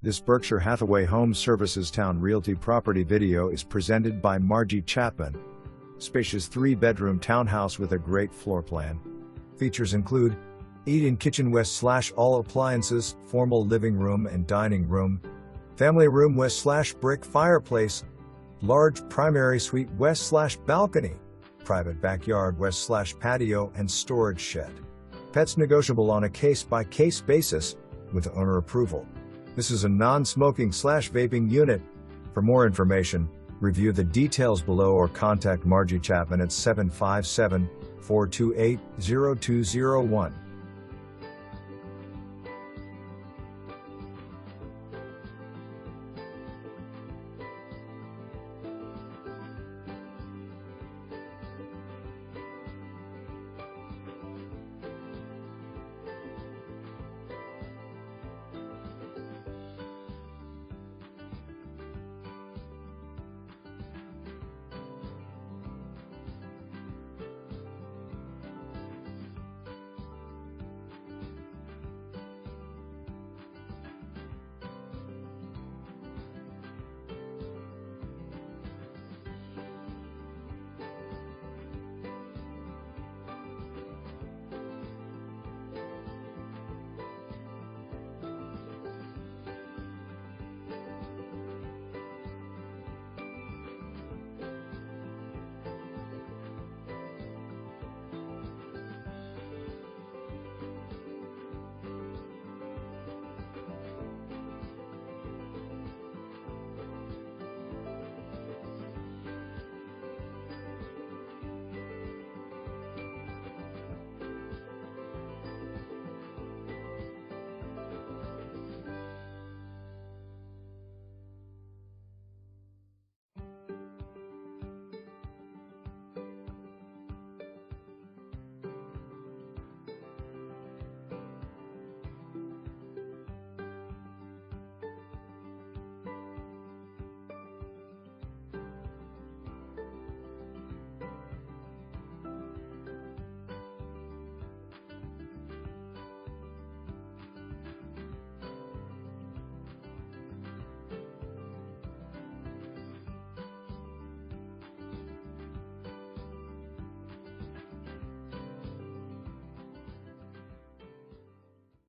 This Berkshire Hathaway HomeServices Towne Realty property video is presented by Margie Chapman. Spacious 3-bedroom townhouse with a great floor plan. Features include eat-in kitchen west/all appliances, formal living room and dining room, family room west/brick fireplace, large primary suite west/balcony, private backyard west/patio and storage shed. Pets negotiable on a case-by-case basis, with owner approval. This is a non-smoking/vaping unit. For more information, review the details below or contact Margie Chapman at 757-428-0201.